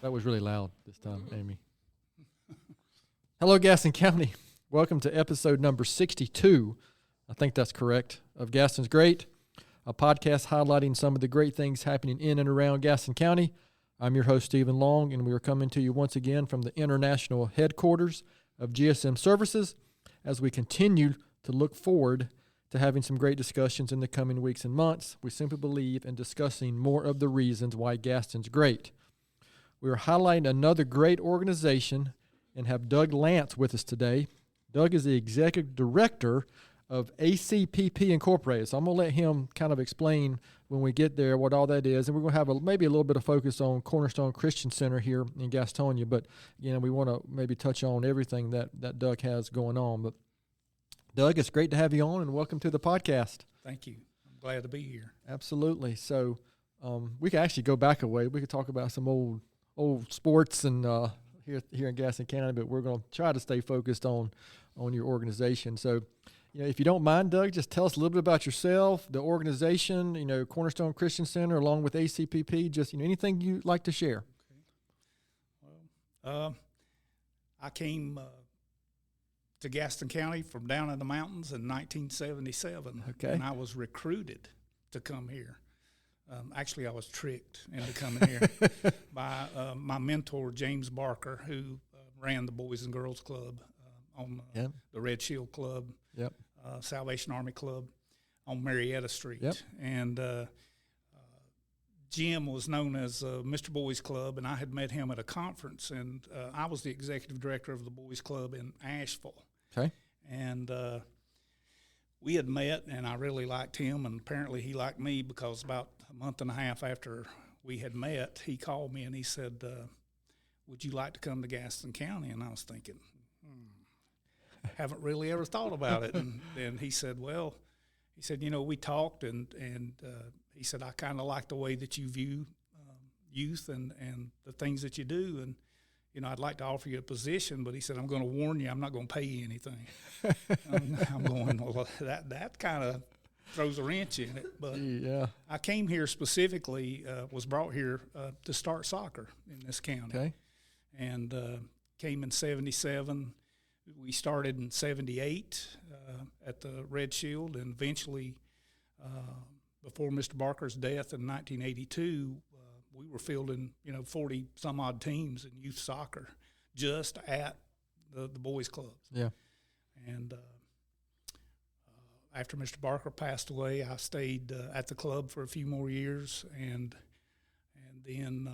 That was really loud this time, Amy. Hello, Gaston County. Welcome to episode number 62. I think that's correct, of Gaston's Great, a podcast highlighting some of the great things happening in and around Gaston County. I'm your host, Stephen Long, and we are coming to you once again from the international headquarters of GSM Services as we continue to look forward to having some great discussions in the coming weeks and months. We simply believe in discussing more of the reasons why Gaston's great. We are highlighting another great organization and have Doug Lance with us today. Doug is the Executive Director of A.C.P.P. Incorporated. So I'm going to let him kind of explain when we get there what all that is. And we're going to have maybe a little bit of focus on Cornerstone Christian Center here in Gastonia. But, we want to maybe touch on everything that Doug has going on. But, Doug, it's great to have you on, and welcome to the podcast. Thank you. I'm glad to be here. Absolutely. So we could actually go back a way. We could talk about some old sports and here in Gaston County, but we're going to try to stay focused on your organization. So, if you don't mind, Doug, just tell us a little bit about yourself, the organization, Cornerstone Christian Center, along with ACPP, just anything you'd like to share. Okay. Well, I came to Gaston County from down in the mountains in 1977, and I was recruited to come here. Actually, I was tricked into coming here by my mentor, James Barker, who ran the Boys and Girls Club on the Red Shield Club, Salvation Army Club on Marietta Street. Yep. And Jim was known as Mr. Boys Club, and I had met him at a conference, and I was the executive director of the Boys Club in Asheville. Okay. And we had met, and I really liked him, and apparently he liked me, because about a month and a half after we had met, he called me and he said, would you like to come to Gaston County? And I was thinking, haven't really ever thought about it. And he said, we talked, and he said, I kind of like the way that you view youth and the things that you do, and I'd like to offer you a position, but he said, I'm going to warn you, I'm not going to pay you anything. I'm going, well, that kind of throws a wrench in it. But I came here specifically, was brought here to start soccer in this county. Okay. And came in 77. We started in 78 at the Red Shield, and eventually, before Mr. Barker's death in 1982, we were fielding, 40-some-odd teams in youth soccer just at the boys' clubs. Yeah. And after Mr. Barker passed away, I stayed at the club for a few more years, and then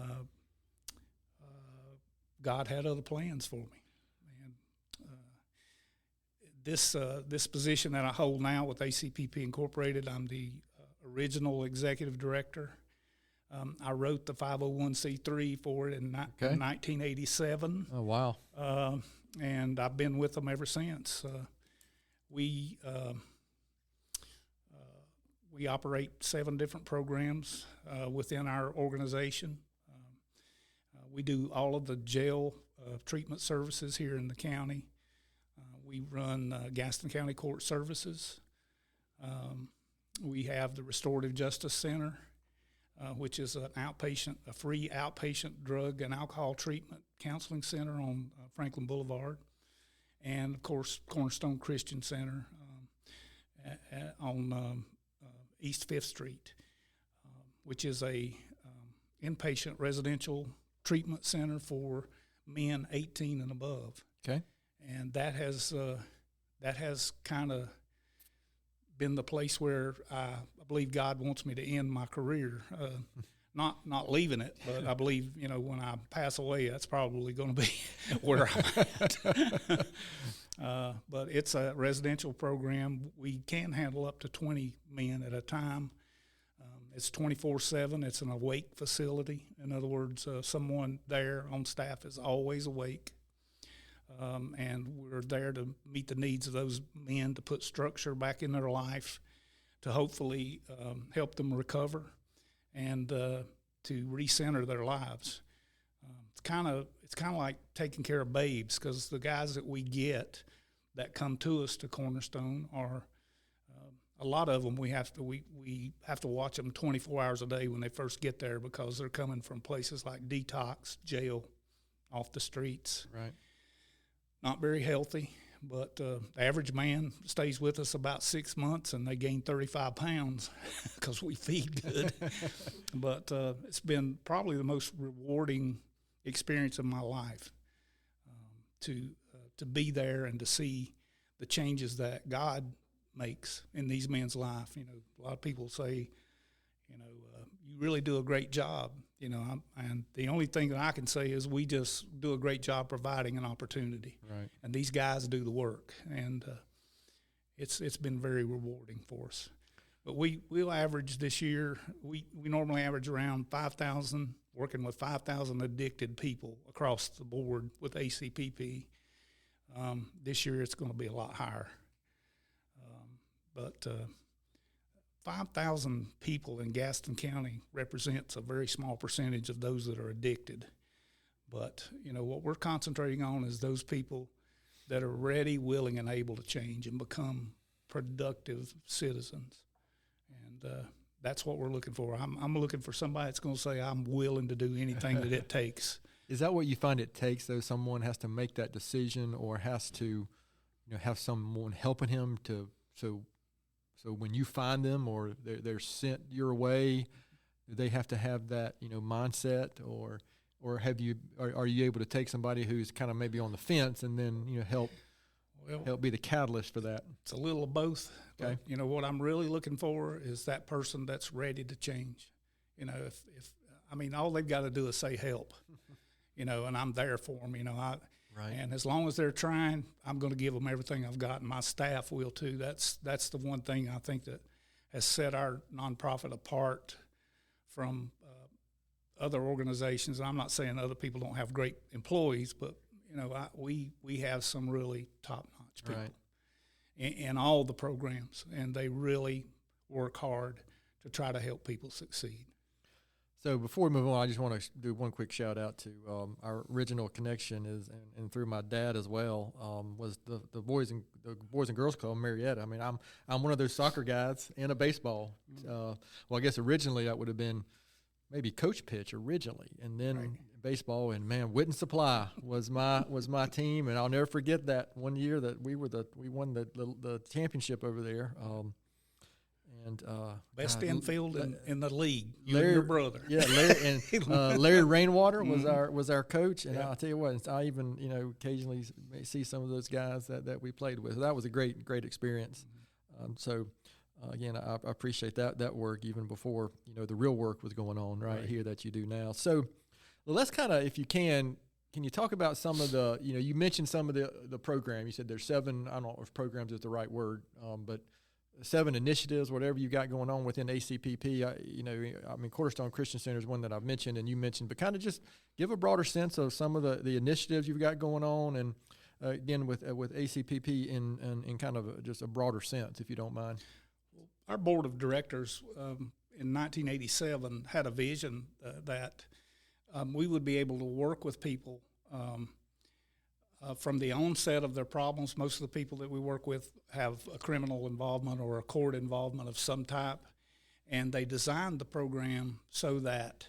God had other plans for me. And this position that I hold now with ACPP Incorporated, I'm the original executive director. I wrote the 501c3 for it in 1987. Oh, wow. And I've been with them ever since. We operate 7 different programs within our organization. We do all of the jail treatment services here in the county. We run Gaston County Court Services. We have the Restorative Justice Center, which is a free outpatient drug and alcohol treatment counseling center on Franklin Boulevard, and of course Cornerstone Christian Center on East 5th Street, which is a inpatient residential treatment center for men 18 and above. Okay, and that has kind of been the place where I believe God wants me to end my career. Not leaving it, but I believe, when I pass away, that's probably going to be where I'm at. But it's a residential program. We can handle up to 20 men at a time. It's 24/7. It's an awake facility. In other words, someone there on staff is always awake. And we're there to meet the needs of those men, to put structure back in their life, to hopefully help them recover and to recenter their lives. It's kind of like taking care of babes, because the guys that we get that come to us to Cornerstone are a lot of them we have to watch them 24 hours a day when they first get there, because they're coming from places like detox, jail, off the streets. Right. Not very healthy, but the average man stays with us about 6 months and they gain 35 pounds because we feed good. But it's been probably the most rewarding experience of my life, to be there and to see the changes that God makes in these men's life. You know, a lot of people say, you really do a great job. And the only thing that I can say is we just do a great job providing an opportunity. Right. And these guys do the work, and it's been very rewarding for us. But we'll average this year. We normally average around 5,000, working with 5,000 addicted people across the board with ACPP. This year it's going to be a lot higher. But 5,000 people in Gaston County represents a very small percentage of those that are addicted. But, what we're concentrating on is those people that are ready, willing, and able to change and become productive citizens. And that's what we're looking for. I'm looking for somebody that's going to say, I'm willing to do anything that it takes. Is that what you find it takes, though? Someone has to make that decision, or has to, have someone helping him to so when you find them, or they're sent your way, do they have to have that mindset, or are you able to take somebody who's kind of maybe on the fence and then help be the catalyst for that? It's a little of both. Okay. But, what I'm really looking for is that person that's ready to change. If all they've got to do is say help, and I'm there for them. Right. And as long as they're trying, I'm going to give them everything I've got, and my staff will too. That's the one thing I think that has set our nonprofit apart from other organizations. And I'm not saying other people don't have great employees, but we have some really top-notch people in all the programs, and they really work hard to try to help people succeed. So before we move on, I just want to do one quick shout out to our original connection and through my dad as well, was the Boys and Girls Club in Marietta. I mean, I'm one of those soccer guys and a baseball. Well, I guess originally that would have been maybe coach pitch originally, and then baseball. And man, Witten Supply was my team, and I'll never forget that one year that we won the championship over there. Best infield in the league. Larry, and your brother. Yeah, Larry Rainwater was our coach, and I'll tell you what, I even occasionally see some of those guys that we played with. So that was a great experience. Again, I appreciate that work even before the real work was going on right here that you do now. So let's kind of, if you can you talk about some of the you mentioned some of the program. You said there's 7. I don't know if programs is the right word, but 7 initiatives, whatever you got going on within ACPP. Cornerstone Christian Center is one that I've mentioned and you mentioned, but kind of just give a broader sense of some of the initiatives you've got going on, and again with ACPP in kind of just a broader sense, if you don't mind. Our board of directors in 1987 had a vision that we would be able to work with people from the onset of their problems. Most of the people that we work with have a criminal involvement or a court involvement of some type, and they designed the program so that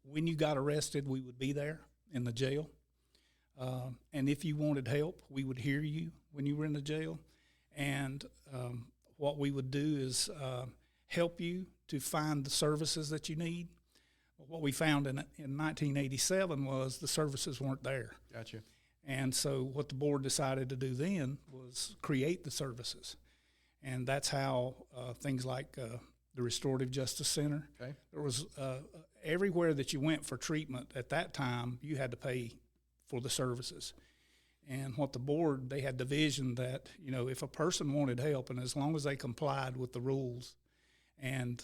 when you got arrested, we would be there in the jail. And if you wanted help, we would hear you when you were in the jail. And what we would do is help you to find the services that you need. What we found in 1987 was the services weren't there. Gotcha. And so what the board decided to do then was create the services. And that's how things like the Restorative Justice Center. Okay. There was everywhere that you went for treatment at that time, you had to pay for the services. And what the board, they had the vision that, if a person wanted help, and as long as they complied with the rules and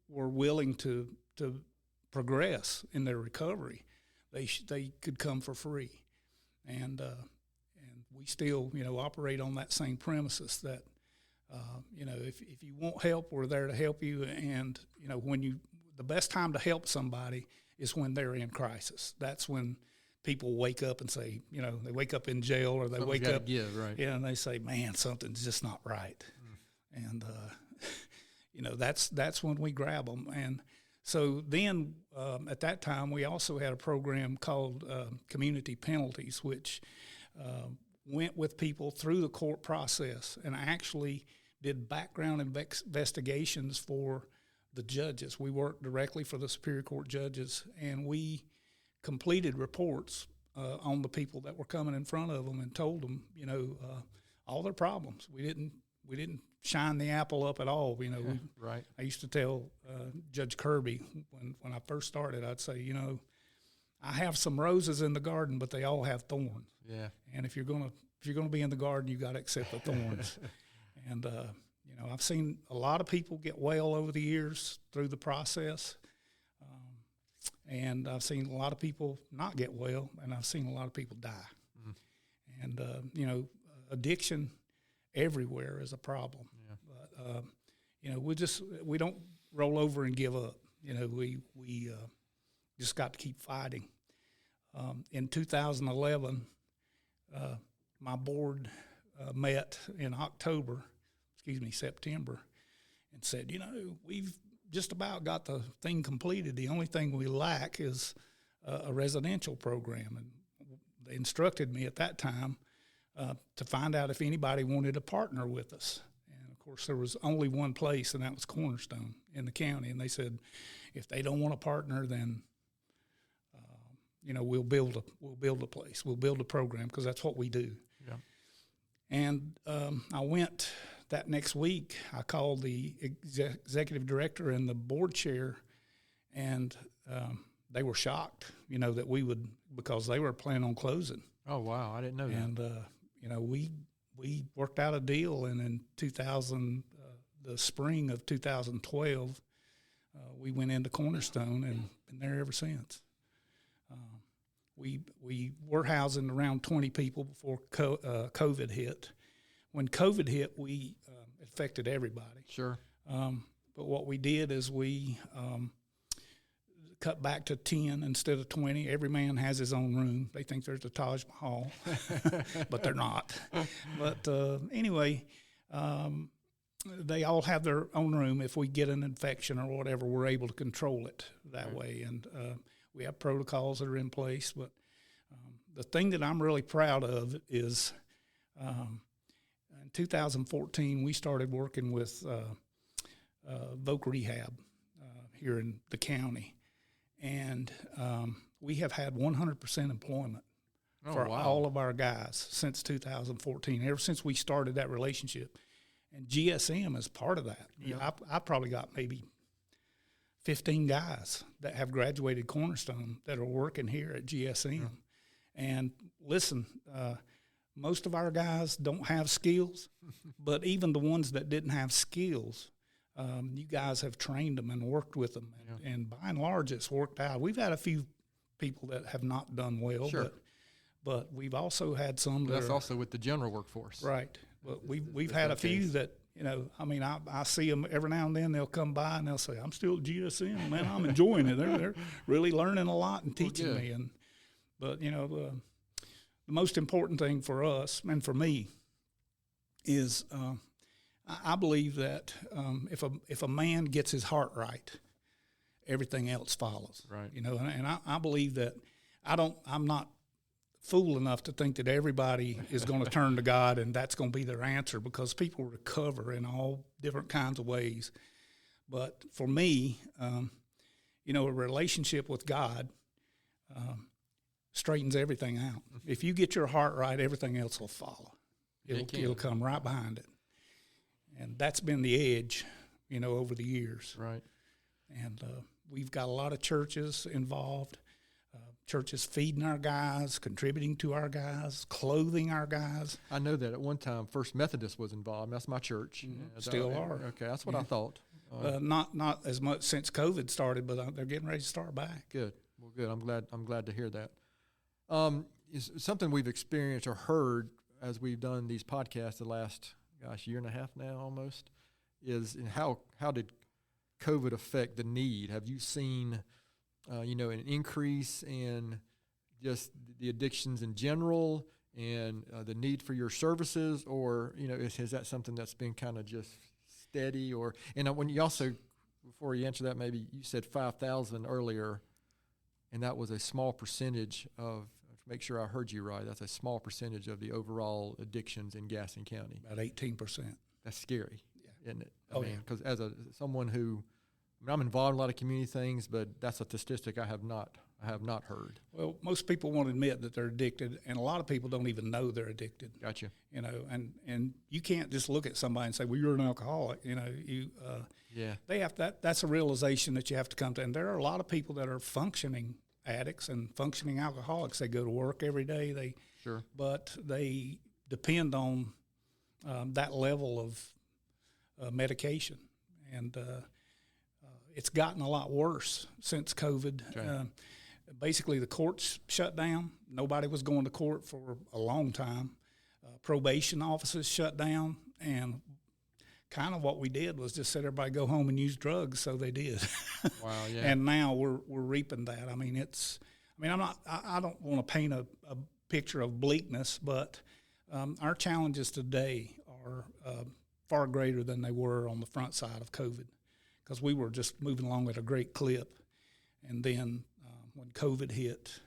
were willing to progress in their recovery, they could come for free. And we still, operate on that same premises that, if you want help, we're there to help you. And, the best time to help somebody is when they're in crisis. That's when people wake up and say, they wake up in jail, or they wake up, give, right. And they say, man, something's just not right. And that's when we grab them. And so then at that time we also had a program called community penalties, which went with people through the court process and actually did background investigations for the judges. We worked directly for the Superior Court judges, and we completed reports on the people that were coming in front of them and told them, all their problems. We didn't shine the apple up at all. Right. I used to tell Judge Kirby when I first started, I'd say, I have some roses in the garden, but they all have thorns. Yeah. And if you're gonna be in the garden, you got to accept the thorns. And I've seen a lot of people get well over the years through the process, and I've seen a lot of people not get well, and I've seen a lot of people die. Mm-hmm. And addiction everywhere is a problem. Yeah. But we don't roll over and give up. We just got to keep fighting. In 2011, my board met in September, and said, we've just about got the thing completed. The only thing we lack is a residential program. And they instructed me at that time to find out if anybody wanted to partner with us. And of course, there was only one place, and that was Cornerstone in the county. And they said, if they don't want to partner, then we'll build a place, we'll build a program, because that's what we do. Yeah. And I went that next week. I called the executive director and the board chair, and they were shocked, that we would, because they were planning on closing. Oh wow, I didn't know that. And we worked out a deal, and in the spring of 2012, we went into Cornerstone and been there ever since. We were housing around 20 people before COVID hit. When COVID hit, it affected everybody. Sure. But what we did is we cut back to 10 instead of 20. Every man has his own room. They think there's a Taj Mahal, but they're not. But anyway, they all have their own room. If we get an infection or whatever, we're able to control it that way. And we have protocols that are in place. But the thing that I'm really proud of is in 2014, we started working with Voc Rehab here in the county. And we have had 100% employment for all of our guys since 2014, ever since we started that relationship. And GSM is part of that. Yeah. I probably got maybe 15 guys that have graduated Cornerstone that are working here at GSM. Yeah. And listen, most of our guys don't have skills, but even the ones that didn't have skills, you guys have trained them and worked with them. And by and large, it's worked out. We've had a few people that have not done well, sure. but we've also had some that's also with the general workforce. Right. But we've had a few that, I see them every now and then. They'll come by and they'll say, I'm still at GSM, man. I'm enjoying it. They're really learning a lot and teaching me. But the most important thing for us and for me is I believe that if a man gets his heart right, everything else follows. Right. And I believe that I'm not fool enough to think that everybody is going to turn to God and that's going to be their answer, because people recover in all different kinds of ways. But for me, a relationship with God straightens everything out. If you get your heart right, everything else will follow. It'll come right behind it. And that's been the edge, over the years. Right. And we've got a lot of churches involved. Churches feeding our guys, contributing to our guys, clothing our guys. I know that at one time First Methodist was involved. That's my church. Mm-hmm. Still are. Okay, that's what I thought. Not as much since COVID started, but they're getting ready to start back. Good. Well, good. I'm glad to hear that. Something we've experienced or heard as we've done these podcasts the last, year and a half now almost, is how did COVID affect the need? Have you seen an increase in just the addictions in general and the need for your services, or is that something that's been kind of just steady, or when you also, before you answer that, maybe you said 5,000 earlier, and that was a small percentage of. Make sure I heard you right. That's a small percentage of the overall addictions in Gaston County. About 18%. That's scary, isn't it? I mean, yeah. because as someone who, I'm involved in a lot of community things, but that's a statistic I have not heard. Well, most people won't admit that they're addicted, and a lot of people don't even know they're addicted. Gotcha. And you can't just look at somebody and say, "Well, you're an alcoholic." They have that's a realization that you have to come to. And there are a lot of people that are functioning addicts and functioning alcoholics. They go to work every day. But they depend on that level of medication, and it's gotten a lot worse since COVID. Okay. Basically, the courts shut down. Nobody was going to court for a long time. Probation offices shut down, and kind of what we did was just let everybody go home and use drugs, so they did. Wow, yeah. And now we're reaping that. I mean, I don't want to paint a picture of bleakness, but our challenges today are far greater than they were on the front side of COVID, because we were just moving along at a great clip. And then when COVID hit,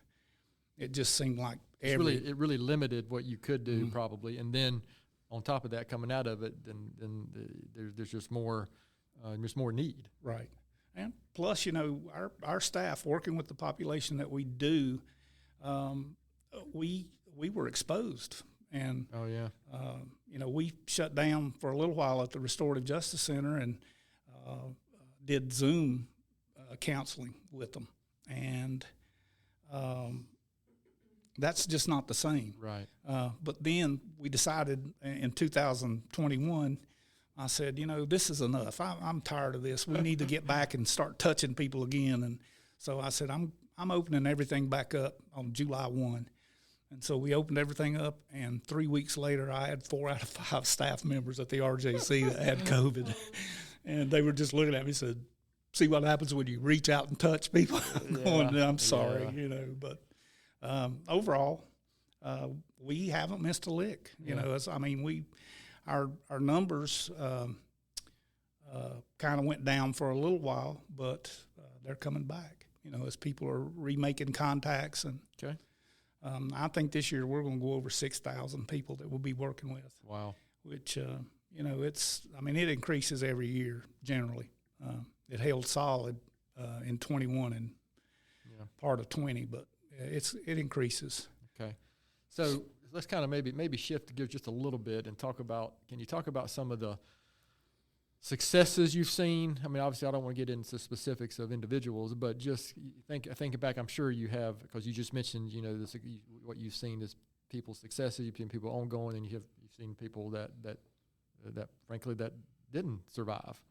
it just seemed like it really limited what you could do, probably. And then on top of that, coming out of it, then there's just more need. Right. And plus, our staff working with the population that we do, we were exposed. And we shut down for a little while at the Restorative Justice Center and did Zoom counseling with them, and that's just not the same. Right. But then we decided in 2021, I said, this is enough. I'm tired of this. We need to get back and start touching people again. And so I said, I'm opening everything back up on July 1. And so we opened everything up, and 3 weeks later, I had 4 out of 5 staff members at the RJC that had COVID. And they were just looking at me and said, see what happens when you reach out and touch people. Going, I'm sorry, but overall, we haven't missed a lick. Our numbers kind of went down for a little while, but they're coming back, as people are remaking contacts. And okay. I think this year we're going to go over 6,000 people that we'll be working with. Wow. Which, it increases every year generally. It held solid in 21 and part of 20, but it increases. Okay. So let's kind of maybe shift to give just a little bit and can you talk about some of the successes you've seen? I mean, obviously I don't want to get into specifics of individuals, but just thinking back, I'm sure you have, because you just mentioned, what you've seen is people's successes, you've seen people ongoing, and you've seen people that frankly that didn't survive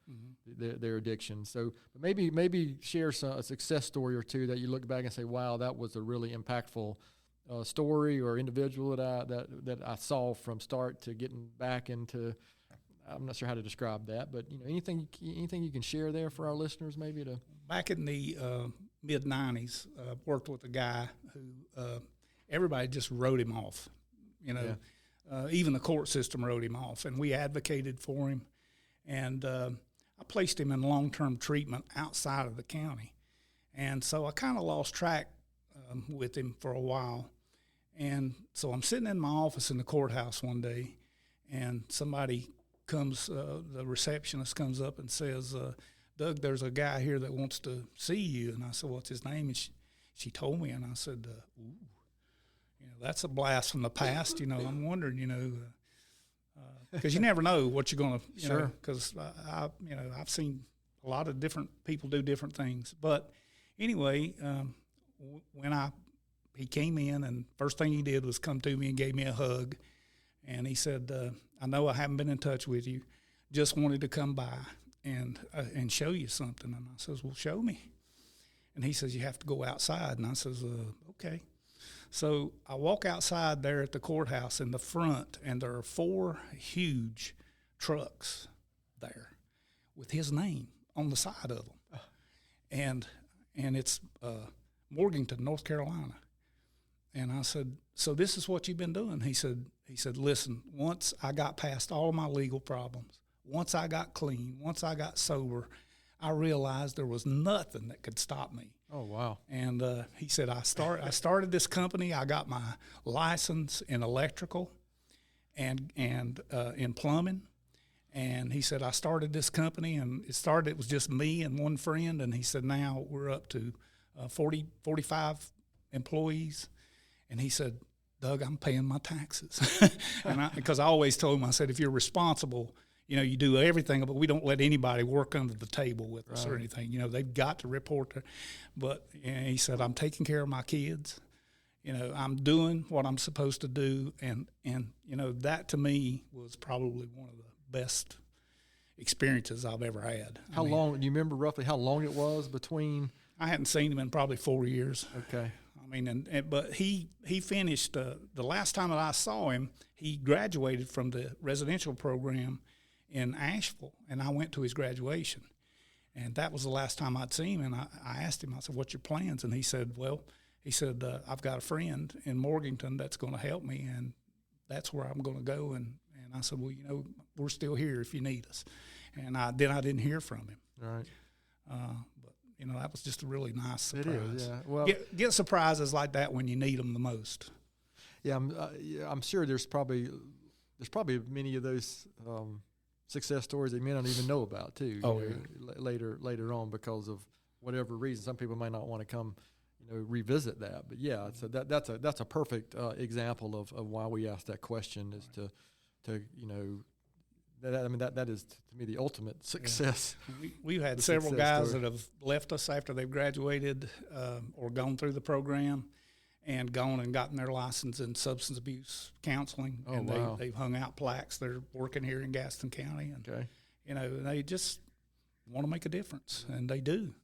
their addiction. So maybe share a success story or two that you look back and say, wow, that was a really impactful story or individual that I saw from start to getting back into. I'm not sure how to describe that, but anything you can share there for our listeners, maybe to. Back in the mid '90s, worked with a guy who everybody just wrote him off. Even the court system wrote him off, and we advocated for him. And I placed him in long-term treatment outside of the county. And so I kind of lost track with him for a while. And so I'm sitting in my office in the courthouse one day, and somebody comes, the receptionist comes up and says, Doug, there's a guy here that wants to see you. And I said, what's his name? And she told me, and I said, ooh, that's a blast from the past. I'm wondering, because you never know what you're going to, sure. Because I've seen a lot of different people do different things. But anyway, when he came in, and first thing he did was come to me and gave me a hug, and he said, I know I haven't been in touch with you, just wanted to come by and show you something. And I says, well, show me. And he says, you have to go outside. And I says, okay. So I walk outside there at the courthouse in the front, and there are 4 huge trucks there with his name on the side of them. And it's Morganton, North Carolina. And I said, so this is what you've been doing? He said, listen, once I got past all my legal problems, once I got clean, once I got sober, I realized there was nothing that could stop me. Oh, wow. And he said, I started this company. I got my license in electrical and in plumbing. And he said, I started this company, and it was just me and one friend. And he said, now we're up to 45 employees. And he said, Doug, I'm paying my taxes. Because I always told him, I said, if you're responsible, you do everything, but we don't let anybody work under the table with us or anything. They've got to report. But he said, I'm taking care of my kids. I'm doing what I'm supposed to do. And that to me was probably one of the best experiences I've ever had. How long, do you remember roughly how long it was between? I hadn't seen him in probably 4 years. Okay. But he finished, the last time that I saw him, he graduated from the residential program in Asheville, and I went to his graduation. And that was the last time I'd seen him, and I asked him, I said, what's your plans? And he said, I've got a friend in Morganton that's going to help me, and that's where I'm going to go. And I said, well, we're still here if you need us. And I didn't hear from him. Right. But that was just a really nice surprise. It is, yeah. Well, get surprises like that when you need them the most. Yeah, I'm sure there's probably many of those success stories that you may not even know about too. Later on because of whatever reason. Some people might not want to come, revisit that. But yeah, so that's a perfect example of why we asked that question is to that is to me the ultimate success. Yeah. We've had several guys that have left us after they've graduated or gone through the program and gone and gotten their license in substance abuse counseling. Oh, and wow. They've hung out plaques. They're working here in Gaston County. And, they just want to make a difference, and they do.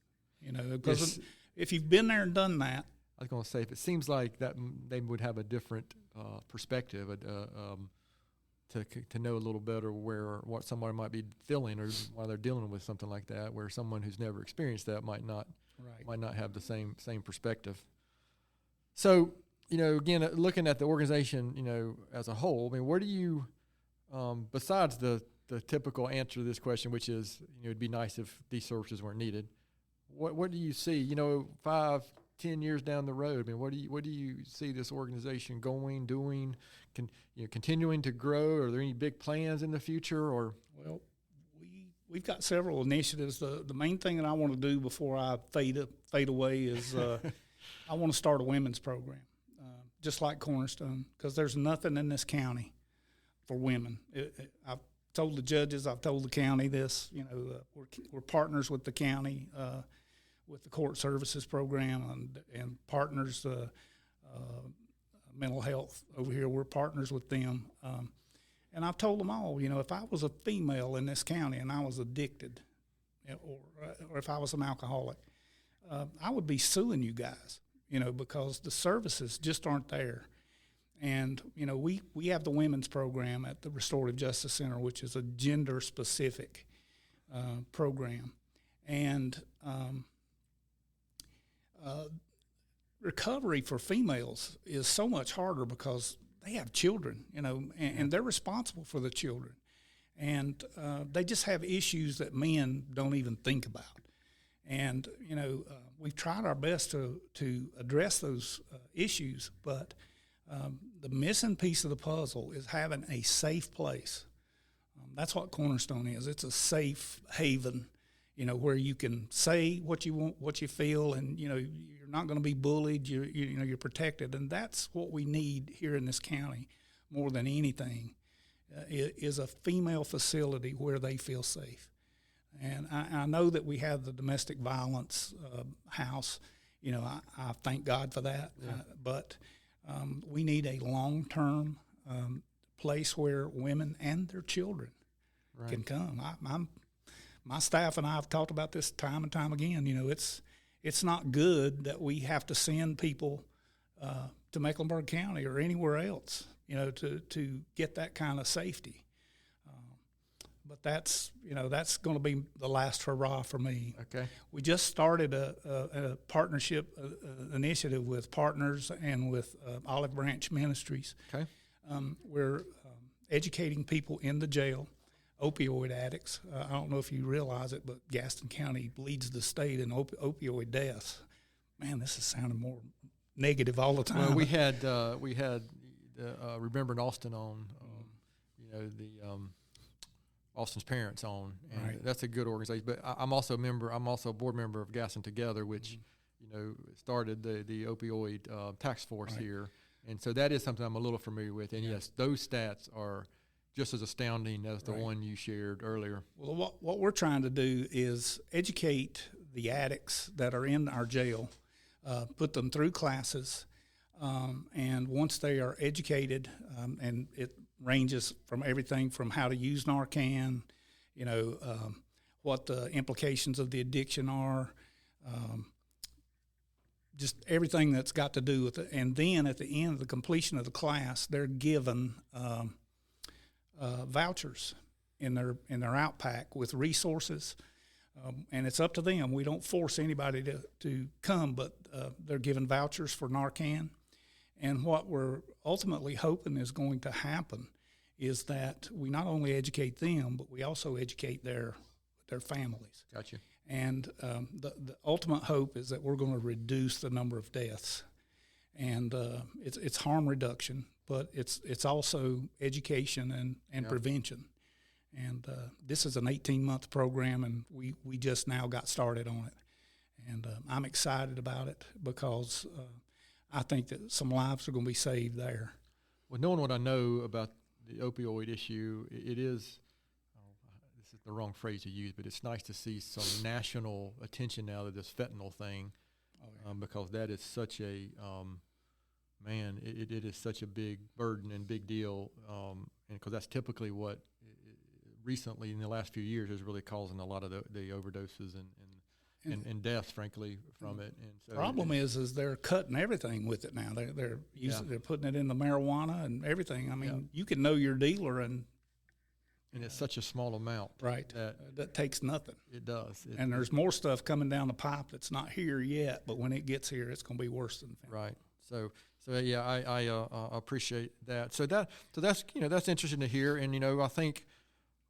Because if you've been there and done that. I was going to say, if it seems like that they would have a different perspective, to know a little better what somebody might be feeling or why they're dealing with something like that, where someone who's never experienced that might not have the same perspective. So, again, looking at the organization, as a whole, where do you, besides the typical answer to this question, which is, it'd be nice if these services weren't needed, what do you see, 5, 10 years down the road? What do you see this organization going, doing, continuing to grow? Are there any big plans in the future? Or we've got several initiatives. The main thing that I want to do before I fade away is I want to start a women's program, just like Cornerstone, because there's nothing in this county for women. I've told the judges, I've told the county this. We're partners with the county. With the court services program and partners, mental health over here, we're partners with them. And I've told them all, if I was a female in this county and I was addicted or if I was an alcoholic, I would be suing you guys, because the services just aren't there. And, we have the women's program at the Restorative Justice Center, which is a gender-specific program. And recovery for females is so much harder because they have children, and they're responsible for the children. And they just have issues that men don't even think about. And, we've tried our best to address those issues, but the missing piece of the puzzle is having a safe place. That's what Cornerstone is. It's a safe haven, where you can say what you want, what you feel, and, you're not going to be bullied. You're protected. And that's what we need here in this county more than anything, is a female facility where they feel safe. And I know that we have the domestic violence house. I thank God for that. Yeah. But we need a long-term place where women and their children can come. My staff and I have talked about this time and time again. It's not good that we have to send people to Mecklenburg County or anywhere else, to get that kind of safety. But that's going to be the last hurrah for me. Okay. We just started a partnership initiative with partners and with Olive Branch Ministries. Okay. We're educating people in the jail opioid addicts. I don't know if you realize it, but Gaston County leads the state in opioid deaths. Man, this is sounding more negative all the time. Well, we had Remembering Austin on, Austin's parents on, and Right. that's a good organization. But I'm also a board member of Gaston Together, which started the opioid task force Right. here, and so that is something I'm a little familiar with. And yes, those stats are just as astounding as the Right. one you shared earlier. Well, what we're trying to do is educate the addicts that are in our jail, put them through classes, and once they are educated, and it ranges from everything from how to use Narcan, what the implications of the addiction are, just everything that's got to do with it. And then at the end of the completion of the class, they're given vouchers in their outpack with resources, and it's up to them. We don't force anybody to come, but they're given vouchers for Narcan. And what we're ultimately hoping is going to happen is that we not only educate them, but we also educate their families. Gotcha. And the ultimate hope is that we're going to reduce the number of deaths. And it's harm reduction, but it's also education and prevention. And this is an 18-month program, and we just now got started on it. And I'm excited about it because I think that some lives are going to be saved there. Well, knowing what I know about the opioid issue, it is, this is the wrong phrase to use, but it's nice to see some national attention now to this fentanyl thing, because that is such a, it is such a big burden and big deal, and because that's typically what recently in the last few years is really causing a lot of the overdoses and deaths, frankly, from it. And so problem is they're cutting everything with it now. They're using, they're putting it in the marijuana and everything. I mean, you can know your dealer, and it's such a small amount, right? That takes nothing. It does. And there's more stuff coming down the pipe that's not here yet, but when it gets here, it's going to be worse than fentanyl. Right. So yeah, I appreciate that. So that's that's interesting to hear, and I think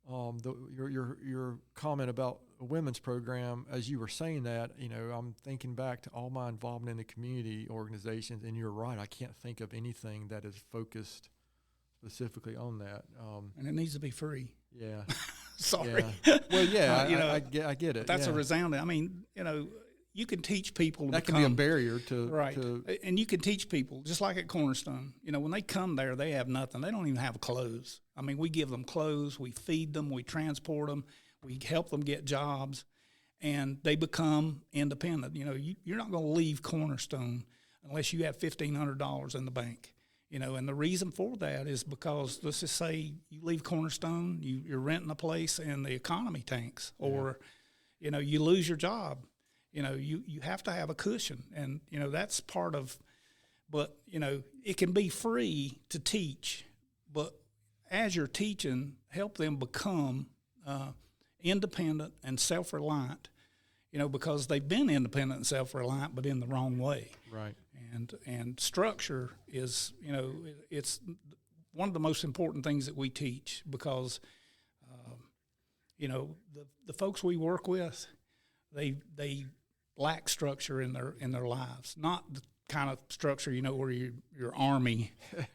your comment about a women's program, as you were saying that, I'm thinking back to all my involvement in the community organizations, and you're right. I can't think of anything that is focused specifically on that. And it needs to be free. Yeah. Sorry. Yeah. Well, yeah, I get it. That's a resounding. I mean, you can teach people that can be a barrier to right, and you can teach people just like at Cornerstone. When they come there, they have nothing. They don't even have clothes. I mean, we give them clothes, we feed them, we transport them, we help them get jobs, and they become independent. You're not going to leave Cornerstone unless you have $1,500 in the bank. And the reason for that is because, let's just say you leave Cornerstone, you're renting a place and the economy tanks, or you lose your job. You have to have a cushion, and that's part of. But it can be free to teach, but as you're teaching, help them become independent and self-reliant. Because they've been independent and self-reliant, but in the wrong way. Right. And structure is it's one of the most important things that we teach, because the folks we work with, they lack structure in their lives. Not the kind of structure where your army,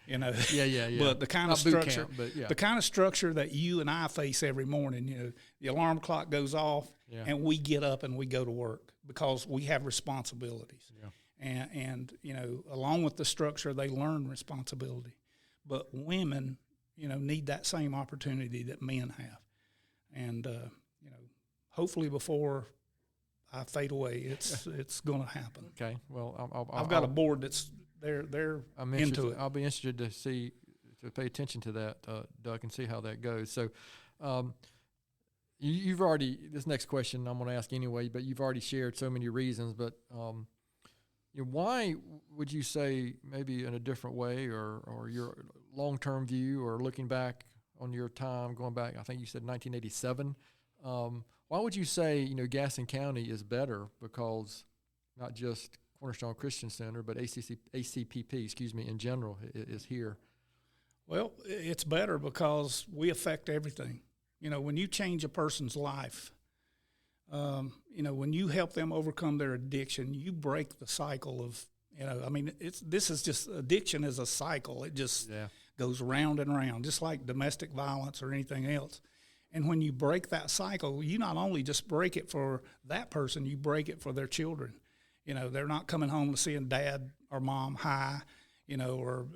Yeah. But the kind Not of boot structure, camp, but yeah. the kind of structure that you and I face every morning. The alarm clock goes off, and we get up and we go to work because we have responsibilities. Yeah. And along with the structure, they learn responsibility. But women, need that same opportunity that men have. And hopefully before I fade away, it's going to happen. Okay. Well, I've got a board that's they're into it. I'll be interested to pay attention to that, Doug, and see how that goes. So, you've already, this next question I'm going to ask anyway, but you've already shared so many reasons. But why would you say, maybe in a different way, or your long-term view, or looking back on your time, going back, I think you said 1987. Why would you say, Gaston County is better? Because not just Cornerstone Christian Center, but ACPP, in general, is here. Well, it's better because we affect everything. when you change a person's life, when you help them overcome their addiction, you break the cycle of, this is just, addiction is a cycle. It just goes round and round, just like domestic violence or anything else. And when you break that cycle, you not only just break it for that person, you break it for their children. They're not coming home to seeing dad or mom high, or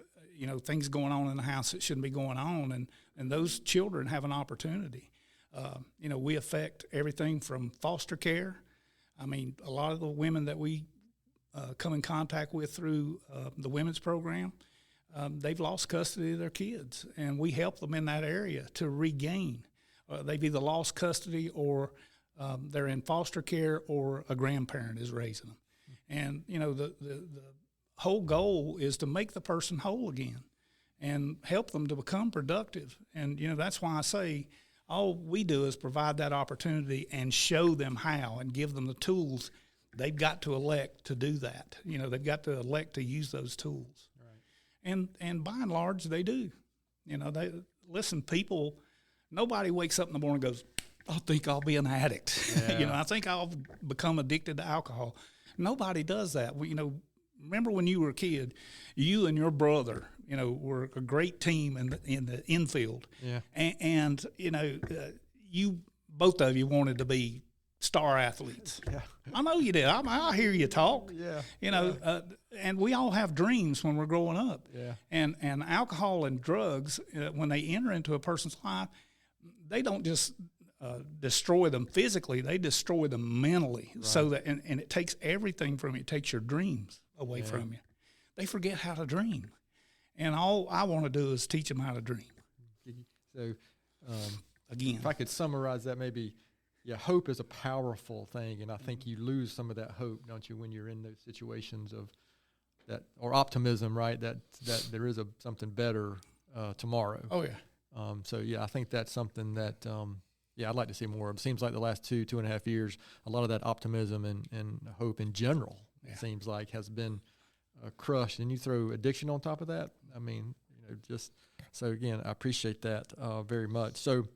things going on in the house that shouldn't be going on. And those children have an opportunity. We affect everything from foster care. A lot of the women that we come in contact with through the women's program, they've lost custody of their kids, and we help them in that area to regain. They've either lost custody or they're in foster care or a grandparent is raising them. And, the whole goal is to make the person whole again and help them to become productive. And, that's why I say all we do is provide that opportunity and show them how and give them the tools. They've got to elect to do that. They've got to elect to use those tools. Right. And by and large, they do. Nobody wakes up in the morning and goes, I think I'll be an addict. Yeah. I think I'll become addicted to alcohol. Nobody does that. Remember when you were a kid, you and your brother, were a great team in the infield. Yeah. And you both of you wanted to be star athletes. Yeah. I know you did. I hear you talk. Yeah. And we all have dreams when we're growing up. Yeah. And alcohol and drugs, when they enter into a person's life, they don't just destroy them physically, they destroy them mentally. Right. So that and it takes everything from you. It takes your dreams away from you. They forget how to dream. And all I want to do is teach them how to dream. So, again, if I could summarize that, maybe, hope is a powerful thing, and I think you lose some of that hope, don't you, when you're in those situations of that, or optimism, right? That there is something better tomorrow. Oh yeah. I think that's something that I'd like to see more of. It seems like the last 2.5 years, a lot of that optimism and hope in general, it seems like, has been crushed. And you throw addiction on top of that. So again, I appreciate that very much. So,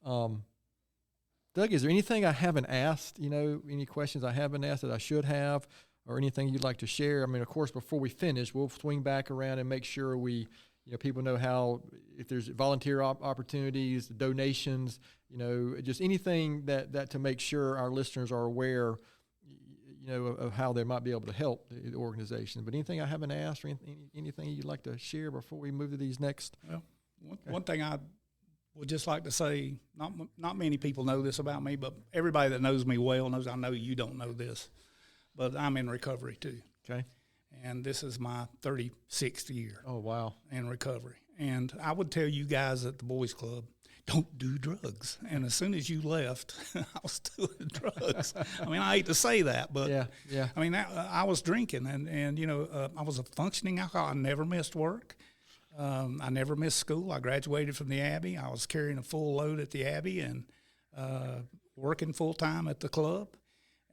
Doug, is there anything I haven't asked, any questions I haven't asked that I should have, or anything you'd like to share? Of course, before we finish, we'll swing back around and make sure people know how, if there's volunteer opportunities, donations, just anything that to make sure our listeners are aware, of how they might be able to help the organization. But anything I haven't asked, or anything you'd like to share before we move to these next? Well, one thing I would just like to say, not many people know this about me, but everybody that knows me well knows. I know you don't know this, but I'm in recovery too. Okay. And this is my 36th year. Oh, wow. In recovery. And I would tell you guys at the Boys Club, don't do drugs. And as soon as you left, I was doing drugs. I hate to say that, but I was drinking, and I was a functioning alcoholic. I never missed work. I never missed school. I graduated from the Abbey. I was carrying a full load at the Abbey and working full-time at the club.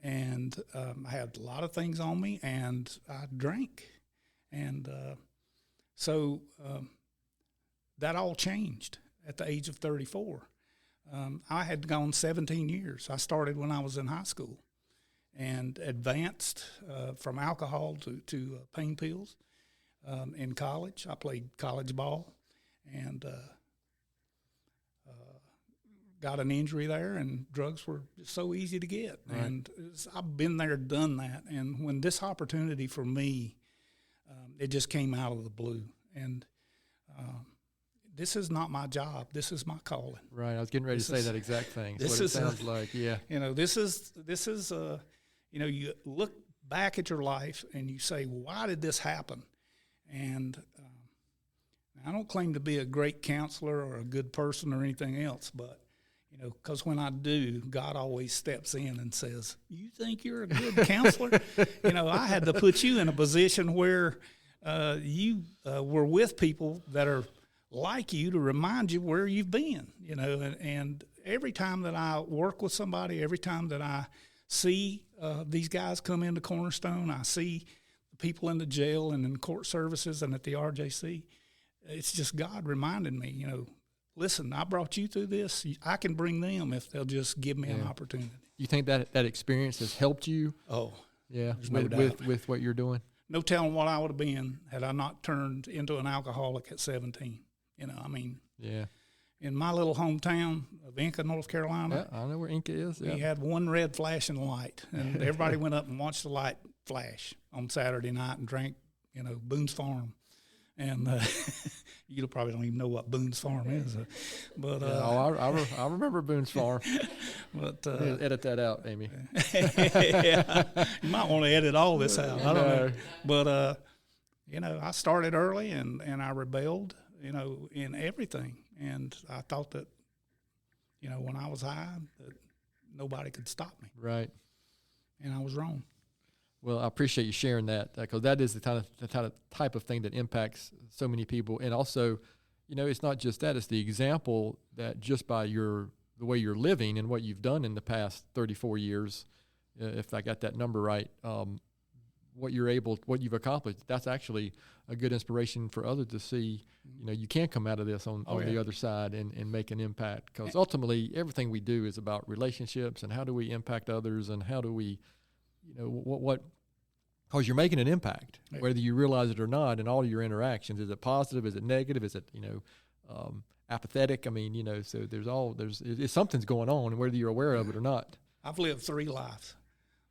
And I had a lot of things on me, and I drank. And so that all changed at the age of 34. I had gone 17 years. I started when I was in high school and advanced from alcohol to pain pills. In college, I played college ball and got an injury there, and drugs were so easy to get. Right. And I've been there, done that. And when this opportunity for me, it just came out of the blue. And this is not my job. This is my calling. Right. I was getting ready to say that exact thing. This is what it sounds like. Yeah. This is you look back at your life and you say, why did this happen? And I don't claim to be a great counselor or a good person or anything else, but because when I do, God always steps in and says, you think you're a good counselor? I had to put you in a position where you were with people that are like you to remind you where you've been, and every time that I work with somebody, every time that I see these guys come into Cornerstone, I see the people in the jail and in court services and at the RJC, it's just God reminding me, listen, I brought you through this. I can bring them if they'll just give me an opportunity. You think that experience has helped you? Oh, yeah, no doubt. with what you're doing. No telling what I would have been had I not turned into an alcoholic at 17. You know, I mean, yeah. In my little hometown of Inca, North Carolina, Yeah, I know where Inca is. We had one red flashing light, and everybody went up and watched the light flash on Saturday night and drank, Boone's Farm. And you probably don't even know what Boone's Farm is, but I remember Boone's Farm. But edit that out, Amy. Yeah, you might want to edit all this out. I don't know. But I started early and I rebelled, in everything, and I thought that, when I was high, that nobody could stop me. Right. And I was wrong. Well, I appreciate you sharing that, because that is the type of thing that impacts so many people. And also, it's not just that; it's the example that just by the way you're living and what you've done in the past 34 years, if I got that number right, what you've accomplished. That's actually a good inspiration for others to see. You can come out of this on the other side and make an impact. Because ultimately, everything we do is about relationships and how do we impact others and how do we. Because you're making an impact, whether you realize it or not, in all your interactions. Is it positive? Is it negative? Is it, apathetic? I mean, so there's something's going on, whether you're aware of it or not. I've lived 3 lives.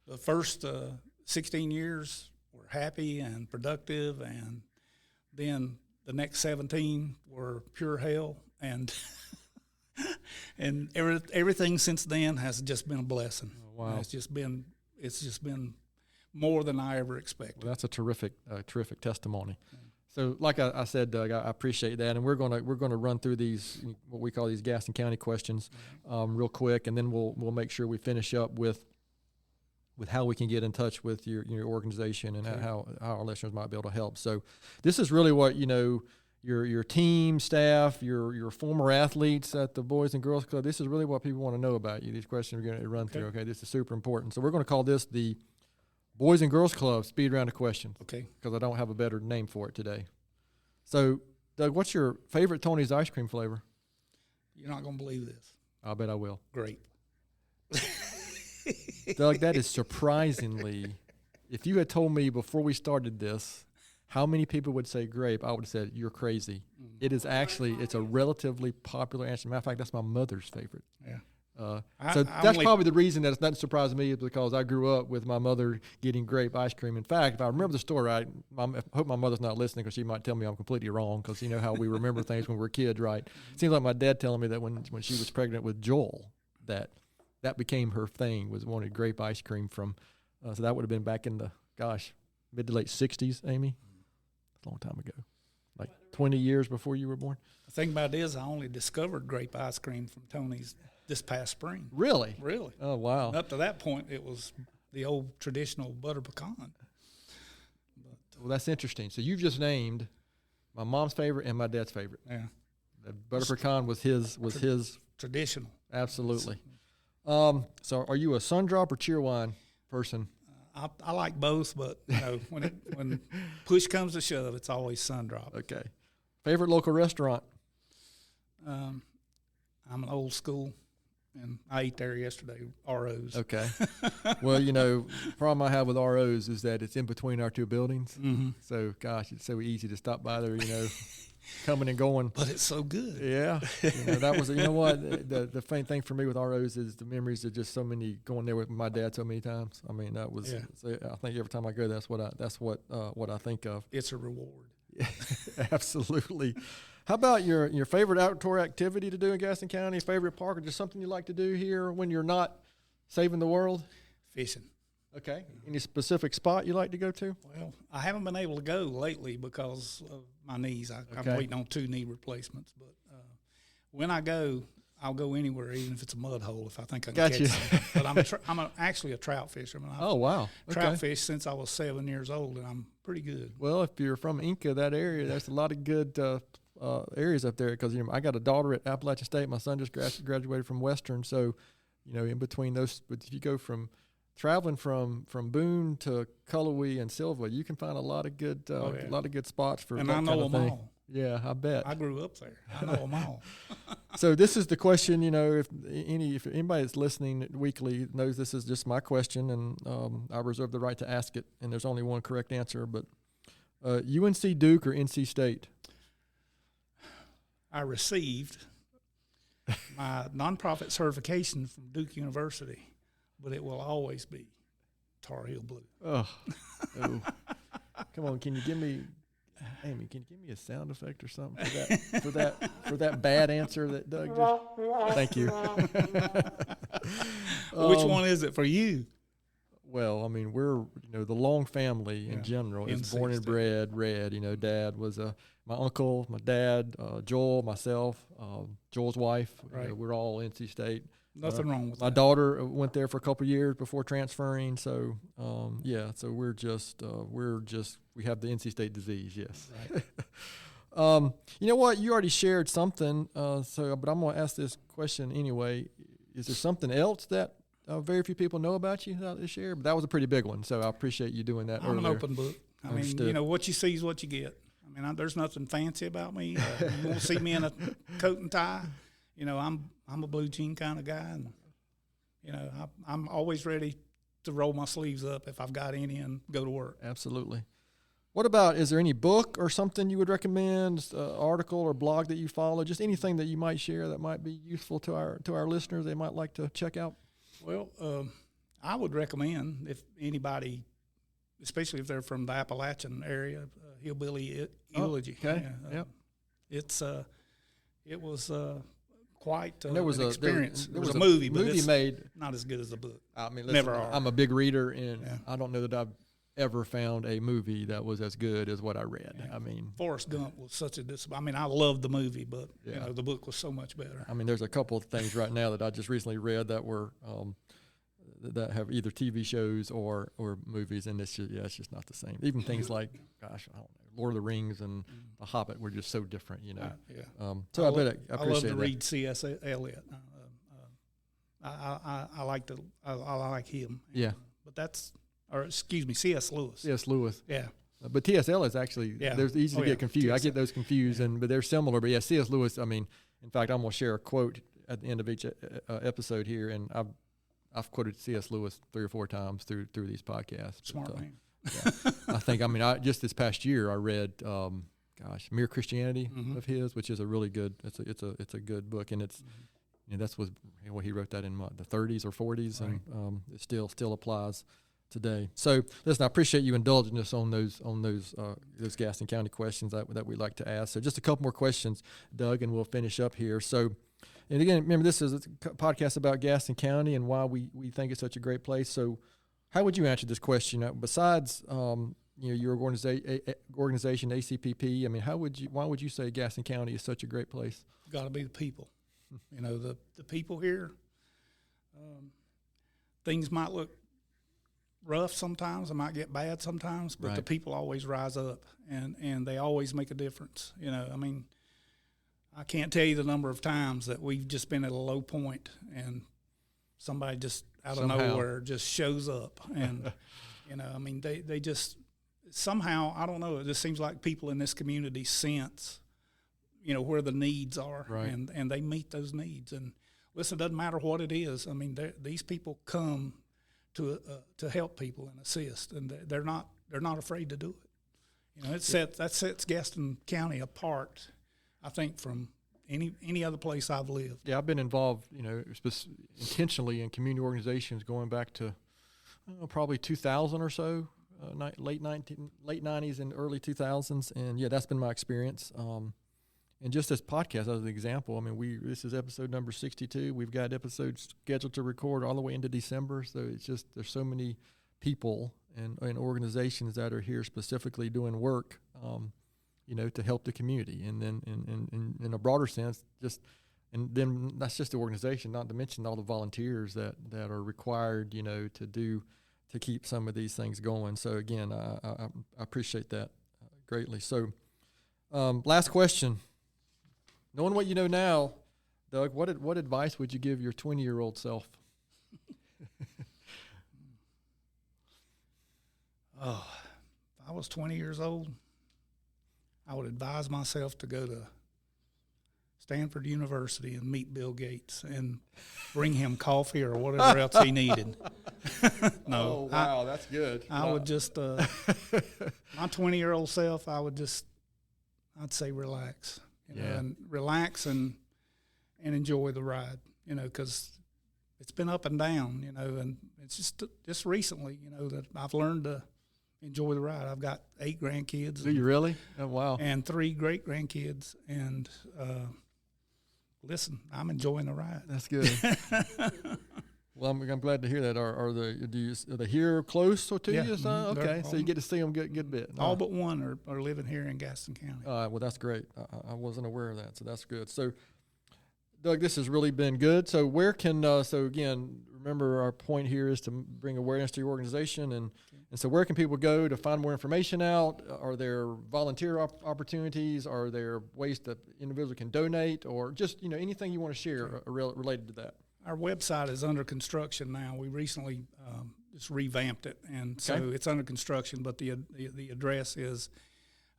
The first 16 years were happy and productive, and then the next 17 were pure hell, and and everything since then has just been a blessing. Oh, wow. It's just been more than I ever expected. Well, that's a terrific testimony. Yeah. So, like I said, Doug, I appreciate that, and we're gonna run through these what we call these Gaston County questions real quick, and then we'll make sure we finish up with how we can get in touch with your organization and how our listeners might be able to help. So, this is really what your team, staff, your former athletes at the Boys and Girls Club. This is really what people want to know about you. These questions we're going to run through. Okay, this is super important. So we're going to call this the Boys and Girls Club Speed Round of Questions. Okay. Because I don't have a better name for it today. So, Doug, what's your favorite Tony's ice cream flavor? You're not going to believe this. I bet I will. Grape. Doug, that is surprisingly. If you had told me before we started this how many people would say grape, I would have said, you're crazy. It is actually, it's a relatively popular answer. Matter of fact, that's my mother's favorite. Yeah. That's probably the reason that it's not surprising me, is because I grew up with my mother getting grape ice cream. In fact, if I remember the story right, I hope my mother's not listening, because she might tell me I'm completely wrong, because you know how we remember things when we're kids, right? It seems like my dad telling me that when she was pregnant with Joel, that became her thing, was wanted grape ice cream from, so that would have been back in the, mid to late 60s, Amy. A long time ago, like 20 years before you were born. The thing about it is, I only discovered grape ice cream from Tony's this past spring. Really? Really. Oh, wow. And up to that point, it was the old traditional butter pecan. Well, that's interesting. So you've just named my mom's favorite and my dad's favorite. Yeah. The butter pecan was his traditional. Absolutely. So are you a sun drop or cheerwine person? I like both, but when push comes to shove, it's always sun drop. Okay. Favorite local restaurant? I'm an old school, and I ate there yesterday. RO's. Okay. Well, the problem I have with RO's is that it's in between our two buildings. Mm-hmm. So, it's so easy to stop by there, coming and going. But it's so good. Yeah. That was, what, the funny thing for me with RO's is the memories of just so many, going there with my dad so many times. I mean, that was, I think every time I go, that's what I think of. It's a reward. Absolutely. How about your favorite outdoor activity to do in Gaston County, favorite park, or just something you like to do here when you're not saving the world? Fishing. Okay. Any specific spot you like to go to? Well, I haven't been able to go lately because of my knees. I'm waiting on 2 knee replacements. But when I go, I'll go anywhere, even if it's a mud hole, if I think I can catch something. But I'm actually a trout fisherman. Oh, wow. Okay. Trout fished since I was 7 years old, and I'm pretty good. Well, if you're from Inca, that area, there's a lot of good areas up there, because I got a daughter at Appalachian State. My son just graduated from Western. So, in between those, if you go from traveling from Boone to Cullowhee and Silva, you can find a lot of good spots for. And that I know kind of them thing. all. Yeah, I bet. I grew up there. I know them all. So this is the question, if anybody that's listening weekly knows this is just my question, and I reserve the right to ask it, and there's only one correct answer, but UNC Duke or NC State? I received my nonprofit certification from Duke University, but it will always be Tar Heel Blue. Oh. Come on, can you give me, Amy, can you give me a sound effect or something for that bad answer that Doug just? Thank you. Which one is it for you? Well, I mean, we're, the Long family in general is born and bred red. Dad was my uncle, my dad, Joel, myself, Joel's wife. Right. We're all NC State. Nothing wrong with my that. daughter went there for a couple of years before transferring. So, so we have the NC State disease. Yes. Right. You know what? You already shared something. But I'm going to ask this question anyway. Is there something else that very few people know about you this year? But that was a pretty big one. So I appreciate you doing that. I'm an open book. I Understood. mean, what you see is what you get. I mean, there's nothing fancy about me. You won't see me in a coat and tie. I'm a blue jean kind of guy, and I'm always ready to roll my sleeves up if I've got any and go to work. Absolutely. What about, is there any book or something you would recommend, article or blog that you follow, just anything that you might share that might be useful to our listeners they might like to check out? Well, I would recommend, if anybody, especially if they're from the Appalachian area, Hillbilly Eulogy. Okay. Yeah, yep. It was quite there was an experience. There was a movie, but it's made not as good as the book. I mean, never are. I'm a big reader, and I don't know that I've ever found a movie that was as good as what I read. Yeah. I mean, Forrest Gump was such a I mean, I loved the movie, but the book was so much better. I mean, there's a couple of things right now that I just recently read that were that have either TV shows or movies, and it's just not the same. Even things like, gosh, I don't know, Lord of the Rings and The Hobbit were just so different, So I appreciate I love to that. read C.S. Eliot. I like him. Yeah. But C.S. Lewis. C.S. Lewis. Yeah. But T.S.L. is actually, there's easy to get confused. TSL. I get those confused, but they're similar. But C.S. Lewis, I mean, in fact, I'm going to share a quote at the end of each episode here, and I've quoted C.S. Lewis 3 or 4 times through these podcasts. Smart man. I think, just this past year I read, Mere Christianity of his, which is a really good, it's a good book, and it's, he wrote that in the 30s or 40s, right. And it still applies today. So listen, I appreciate you indulging us on those Gaston County questions that we like to ask. So just a couple more questions, Doug, and we'll finish up here. So, and again, remember, this is a podcast about Gaston County and why we think it's such a great place. So how would you answer this question? Besides, your organization, ACPP, I mean, why would you say Gaston County is such a great place? Got to be the people. The people here, things might look rough sometimes, it might get bad sometimes, but the people always rise up and they always make a difference. I mean, I can't tell you the number of times that we've just been at a low point and somebody just out of nowhere just shows up, and I mean, they just somehow, I don't know, it just seems like people in this community sense where the needs are, and they meet those needs. And listen, it doesn't matter what it is. I mean, these people come to help people and assist, and they're not afraid to do it. That sets Gaston County apart, I think, from any other place I've lived. Yeah, I've been involved, intentionally in community organizations going back to probably 2000 or so, late 90s and early 2000s, and that's been my experience. And just this podcast as an example, I mean, this is episode number 62. We've got episodes scheduled to record all the way into December. So it's just, there's so many people and organizations that are here specifically doing work, to help the community. And then in a broader sense, and then that's just the organization, not to mention all the volunteers that are required, to keep some of these things going. So again, I appreciate that greatly. So last question. Knowing what you know now, Doug, what advice would you give your 20-year-old self? Oh, if I was 20 years old, I would advise myself to go to Stanford University and meet Bill Gates and bring him coffee or whatever else he needed. No, oh, wow, that's good. I would just, my 20-year-old self, I'd say relax, you know, and relax and enjoy the ride, you know, because it's been up and down, you know, and it's just recently, you know, that I've learned to enjoy the ride. I've got 8 grandkids. Do you really? Oh, wow. And 3 great-grandkids, and listen, I'm enjoying the ride. That's good. Well, I'm glad to hear that. Are they here close to you? Okay, so you get to see them good bit. All but one are living here in Gaston County. Well, that's great. I wasn't aware of that, so that's good. So, Doug, this has really been good. So where can so again, remember our point here is to bring awareness to your organization, and so where can people go to find more information out? Are there volunteer opportunities? Are there ways that individuals can donate, or just, you know, anything you want to share related to that? Our website is under construction now. We recently just revamped it, and so it's under construction. But the address is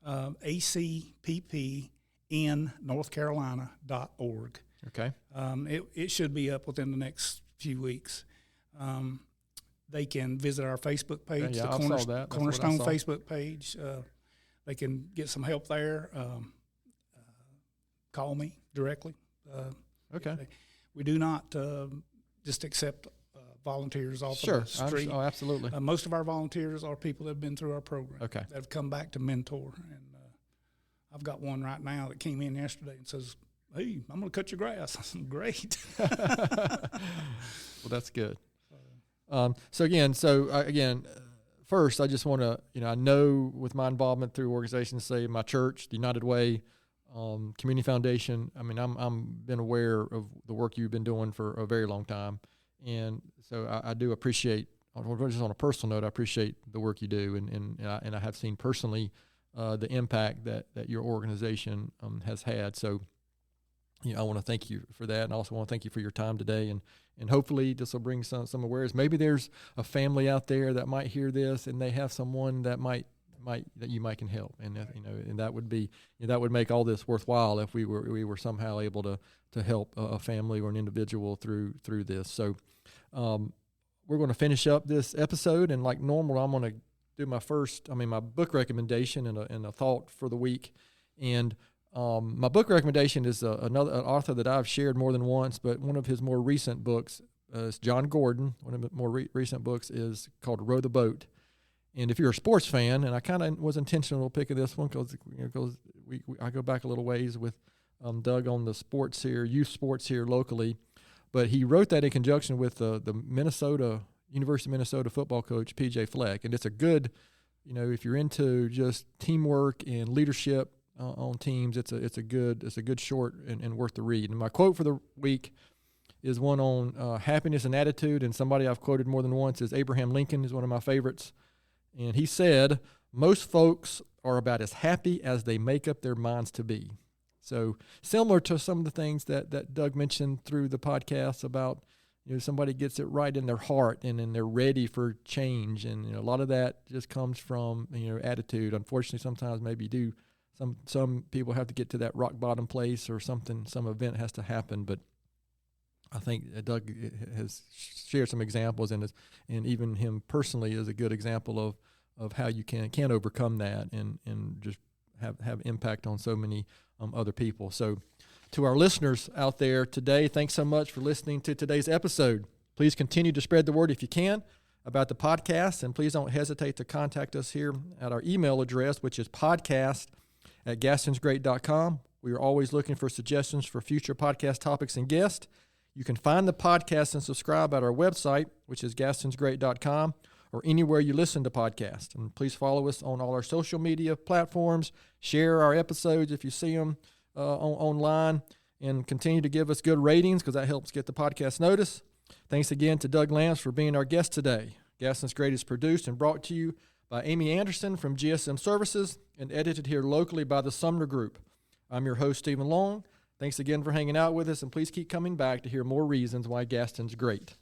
ACPP in NorthCarolina.org. Okay. It should be up within the next few weeks. They can visit our Facebook page, the Cornerstone Facebook page. They can get some help there. Call me directly. Okay. We do not just accept volunteers off of the street. Oh, absolutely. Most of our volunteers are people that have been through our program. Okay. That have come back to mentor. And I've got one right now that came in yesterday and says, "Hey, I'm going to cut your grass." I said, "Great." Well, that's good. First, I just want to, you know, I know with my involvement through organizations, say my church, the United Way, Community Foundation. I mean, I'm been aware of the work you've been doing for a very long time, and so I do appreciate. Just on a personal note, I appreciate the work you do, and I have seen personally the impact that your organization has had. So, you know, I want to thank you for that, and I also want to thank you for your time today, and hopefully this will bring some awareness. Maybe there's a family out there that might hear this, and they have someone that that you might can help, and you know, and that would make all this worthwhile if we were somehow able to help a family or an individual through this. So we're going to finish up this episode, and like normal, I'm going to do my book recommendation and a thought for the week. And my book recommendation is an author that I've shared more than once, but one of his more recent books is John Gordon. One of the more recent books is called Row the Boat. And if you're a sports fan, and I kind of was intentional picking this one because I go back a little ways with Doug on the sports here, youth sports here locally, but he wrote that in conjunction with the University of Minnesota football coach PJ Fleck, and it's a good, you know, if you're into just teamwork and leadership on teams, it's a good short and worth the read. And my quote for the week is one on happiness and attitude, and somebody I've quoted more than once is Abraham Lincoln, is one of my favorites. And he said, "Most folks are about as happy as they make up their minds to be." So similar to some of the things that Doug mentioned through the podcast about, you know, somebody gets it right in their heart and then they're ready for change. And, you know, a lot of that just comes from, you know, attitude. Unfortunately, sometimes maybe some people have to get to that rock bottom place or some event has to happen. But I think Doug has shared some examples, and even him personally is a good example of how you can overcome that and just have impact on so many other people. So to our listeners out there today, thanks so much for listening to today's episode. Please continue to spread the word if you can about the podcast, and please don't hesitate to contact us here at our email address, which is podcast@gastonsgreat.com. We are always looking for suggestions for future podcast topics and guests. You can find the podcast and subscribe at our website, which is gastonsgreat.com, or anywhere you listen to podcasts. And please follow us on all our social media platforms. Share our episodes if you see them online, and continue to give us good ratings because that helps get the podcast noticed. Thanks again to Doug Lance for being our guest today. Gaston's Great is produced and brought to you by Amy Anderson from GSM Services and edited here locally by the Sumner Group. I'm your host, Stephen Long. Thanks again for hanging out with us, and please keep coming back to hear more reasons why Gaston's great.